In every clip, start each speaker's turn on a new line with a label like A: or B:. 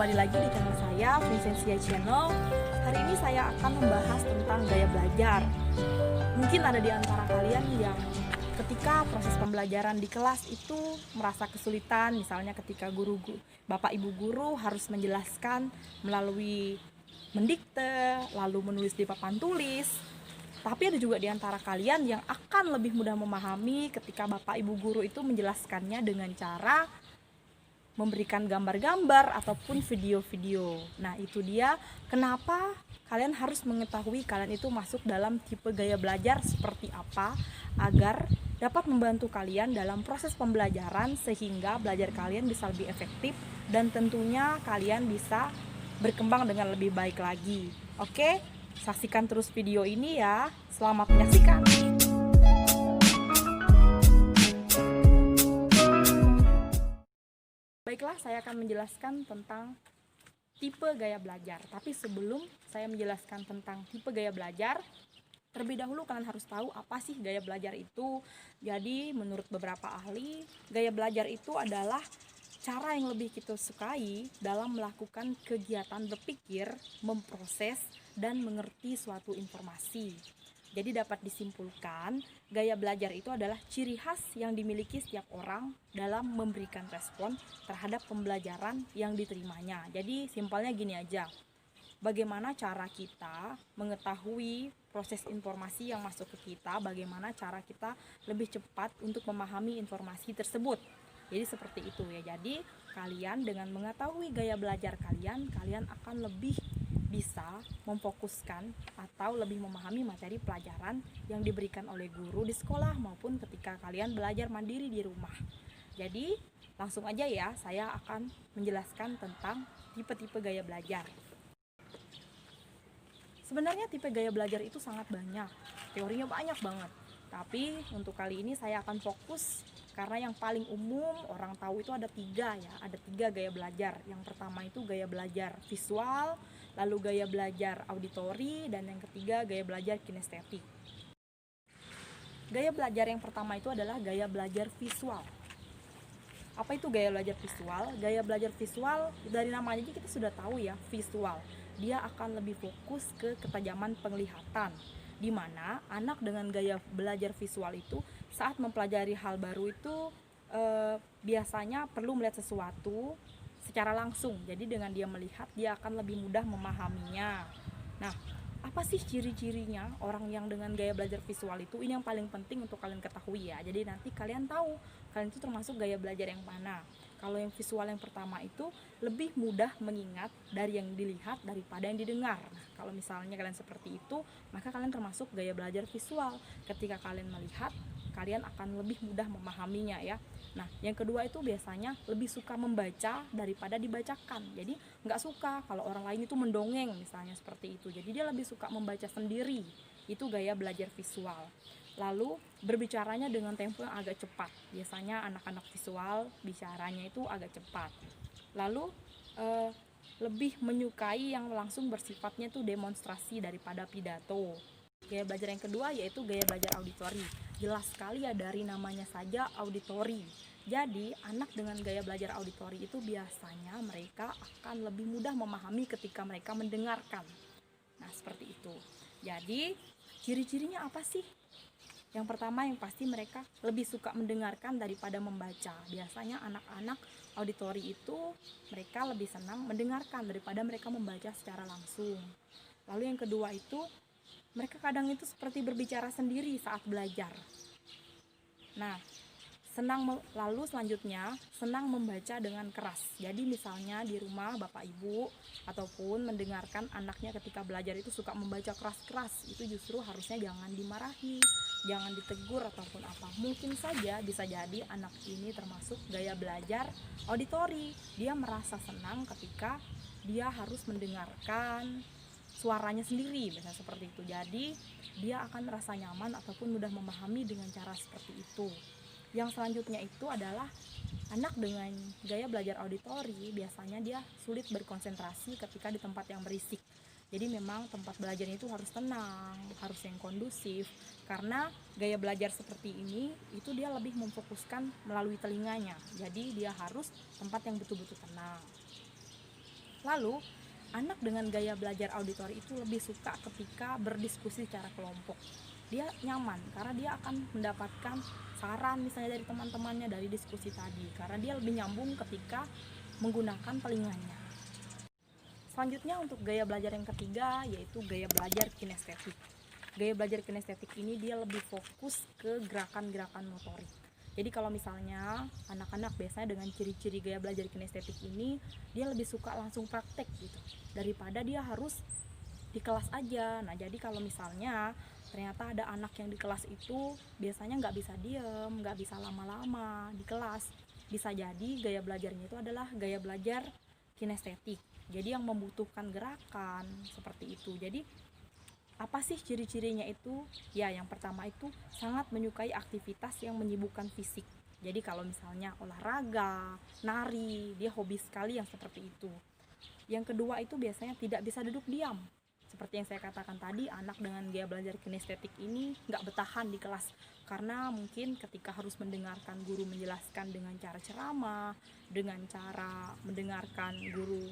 A: kembali lagi di channel saya, Vincentia Channel. Hari ini saya akan membahas tentang gaya belajar. Mungkin ada di antara kalian yang ketika proses pembelajaran di kelas itu merasa kesulitan, misalnya ketika Bapak Ibu guru harus menjelaskan melalui mendikte, lalu menulis di papan tulis. Tapi ada juga di antara kalian yang akan lebih mudah memahami ketika Bapak Ibu guru itu menjelaskannya dengan cara memberikan gambar-gambar ataupun video-video. Nah, itu dia kenapa kalian harus mengetahui kalian itu masuk dalam tipe gaya belajar seperti apa agar dapat membantu kalian dalam proses pembelajaran sehingga belajar kalian bisa lebih efektif dan tentunya kalian bisa berkembang dengan lebih baik lagi. Oke, saksikan terus video ini ya. Selamat menyaksikan. Baiklah, saya akan menjelaskan tentang tipe gaya belajar. Tapi sebelum saya menjelaskan tentang tipe gaya belajar, terlebih dahulu kalian harus tahu apa sih gaya belajar itu. Jadi menurut beberapa ahli, gaya belajar itu adalah cara yang lebih kita sukai dalam melakukan kegiatan berpikir, memproses, dan mengerti suatu informasi. Jadi dapat disimpulkan, gaya belajar itu adalah ciri khas yang dimiliki setiap orang dalam memberikan respon terhadap pembelajaran yang diterimanya. Jadi simpelnya gini aja, bagaimana cara kita mengetahui proses informasi yang masuk ke kita, bagaimana cara kita lebih cepat untuk memahami informasi tersebut. Jadi seperti itu ya. Jadi kalian dengan mengetahui gaya belajar kalian, kalian akan lebih bisa memfokuskan atau lebih memahami materi pelajaran yang diberikan oleh guru di sekolah maupun ketika kalian belajar mandiri di rumah. Jadi langsung aja ya, saya akan menjelaskan tentang tipe-tipe gaya belajar. Sebenarnya tipe gaya belajar itu sangat banyak, teorinya banyak banget. Tapi untuk kali ini saya akan fokus karena yang paling umum orang tahu itu ada tiga ya, ada tiga gaya belajar. Yang pertama itu gaya belajar visual, lalu gaya belajar auditori, dan yang ketiga gaya belajar kinestetik. Gaya belajar yang pertama itu adalah gaya belajar visual. Apa itu gaya belajar visual? Gaya belajar visual dari namanya aja kita sudah tahu ya, visual. Dia akan lebih fokus ke ketajaman penglihatan, di mana anak dengan gaya belajar visual itu saat mempelajari hal baru itu biasanya perlu melihat sesuatu secara langsung. Jadi dengan dia melihat, dia akan lebih mudah memahaminya. Nah, apa sih ciri-cirinya orang yang dengan gaya belajar visual itu? Ini yang paling penting untuk kalian ketahui ya. Jadi nanti kalian tahu kalian itu termasuk gaya belajar yang mana. Kalau yang visual yang pertama itu lebih mudah mengingat dari yang dilihat daripada yang didengar. Nah, kalau misalnya kalian seperti itu, maka kalian termasuk gaya belajar visual. Ketika kalian melihat, kalian akan lebih mudah memahaminya ya. Nah, yang kedua itu biasanya lebih suka membaca daripada dibacakan. Jadi nggak suka kalau orang lain itu mendongeng misalnya seperti itu. Jadi dia lebih suka membaca sendiri. Itu gaya belajar visual. Lalu berbicaranya dengan tempo yang agak cepat. Biasanya anak-anak visual bicaranya itu agak cepat. Lalu lebih menyukai yang langsung bersifatnya itu demonstrasi daripada pidato. Gaya belajar yang kedua yaitu gaya belajar auditori. Jelas sekali ya dari namanya saja auditori. Jadi anak dengan gaya belajar auditori itu biasanya mereka akan lebih mudah memahami ketika mereka mendengarkan. Nah, seperti itu. Jadi ciri-cirinya apa sih? Yang pertama yang pasti mereka lebih suka mendengarkan daripada membaca. Biasanya anak-anak auditori itu mereka lebih senang mendengarkan daripada mereka membaca secara langsung. Lalu yang kedua itu mereka kadang itu seperti berbicara sendiri saat belajar. Nah, lalu selanjutnya senang membaca dengan keras. Jadi misalnya di rumah Bapak Ibu ataupun mendengarkan anaknya ketika belajar itu suka membaca keras-keras, itu justru harusnya jangan dimarahi, jangan ditegur ataupun apa. Mungkin saja bisa jadi anak ini termasuk gaya belajar auditori. Dia merasa senang ketika dia harus mendengarkan suaranya sendiri, misalnya seperti itu. Jadi dia akan merasa nyaman ataupun mudah memahami dengan cara seperti itu. Yang selanjutnya itu adalah anak dengan gaya belajar auditori, biasanya dia sulit berkonsentrasi ketika di tempat yang berisik. Jadi memang tempat belajarnya itu harus tenang, harus yang kondusif, karena gaya belajar seperti ini itu dia lebih memfokuskan melalui telinganya. Jadi dia harus tempat yang betul-betul tenang. Lalu, anak dengan gaya belajar auditori itu lebih suka ketika berdiskusi secara kelompok. Dia nyaman karena dia akan mendapatkan saran misalnya dari teman-temannya dari diskusi tadi, karena dia lebih nyambung ketika menggunakan telinganya. Selanjutnya untuk gaya belajar yang ketiga yaitu gaya belajar kinestetik. Gaya belajar kinestetik ini dia lebih fokus ke gerakan-gerakan motorik. Jadi kalau misalnya anak-anak biasanya dengan ciri-ciri gaya belajar kinestetik ini dia lebih suka langsung praktek gitu daripada dia harus di kelas aja. Nah jadi kalau misalnya ternyata ada anak yang di kelas itu biasanya nggak bisa diem, nggak bisa lama-lama di kelas, bisa jadi gaya belajarnya itu adalah gaya belajar kinestetik, jadi yang membutuhkan gerakan seperti itu. Jadi apa sih ciri-cirinya itu? Ya, yang pertama itu sangat menyukai aktivitas yang menyibukkan fisik. Jadi kalau misalnya olahraga, nari, dia hobi sekali yang seperti itu. Yang kedua itu biasanya tidak bisa duduk diam. Seperti yang saya katakan tadi, anak dengan gaya belajar kinestetik ini nggak bertahan di kelas karena mungkin ketika harus mendengarkan guru menjelaskan dengan cara ceramah, dengan cara mendengarkan guru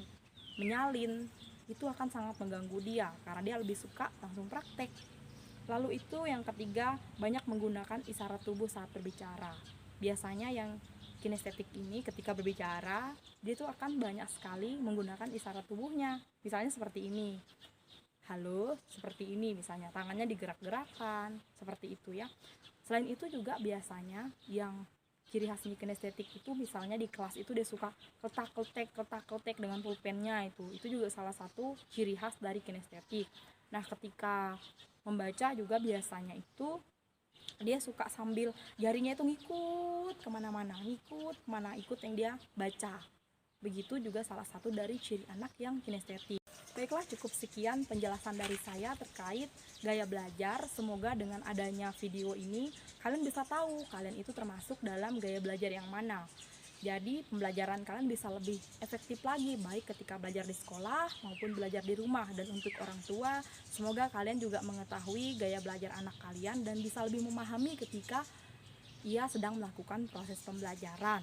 A: menyalin, itu akan sangat mengganggu dia karena dia lebih suka langsung praktek. Lalu itu yang ketiga, banyak menggunakan isyarat tubuh saat berbicara. Biasanya yang kinestetik ini ketika berbicara, dia tuh akan banyak sekali menggunakan isyarat tubuhnya. Misalnya seperti ini. Halo, seperti ini misalnya, tangannya digerak-gerakan, seperti itu ya. Selain itu juga biasanya yang ciri khasnya kinestetik itu misalnya di kelas itu dia suka ketak-ketek dengan pulpennya, itu juga salah satu ciri khas dari kinestetik. Nah ketika membaca juga biasanya itu dia suka sambil jarinya itu ngikut kemana-mana, ikut yang dia baca. Begitu juga salah satu dari ciri anak yang kinestetik. Baiklah, cukup sekian penjelasan dari saya terkait gaya belajar. Semoga dengan adanya video ini kalian bisa tahu kalian itu termasuk dalam gaya belajar yang mana. Jadi pembelajaran kalian bisa lebih efektif lagi, baik ketika belajar di sekolah maupun belajar di rumah. Dan untuk orang tua, semoga kalian juga mengetahui gaya belajar anak kalian dan bisa lebih memahami ketika ia sedang melakukan proses pembelajaran.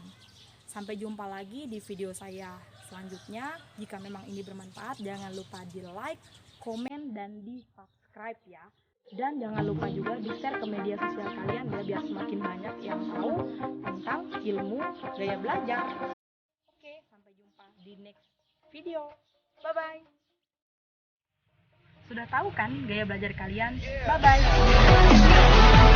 A: Sampai jumpa lagi di video saya selanjutnya. Jika memang ini bermanfaat, jangan lupa di like, komen, dan di subscribe ya. Dan jangan lupa juga di share ke media sosial kalian ya, biar semakin banyak yang tahu tentang ilmu gaya belajar. Oke, sampai jumpa di next video. Bye-bye. Sudah tahu kan gaya belajar kalian? Bye-bye.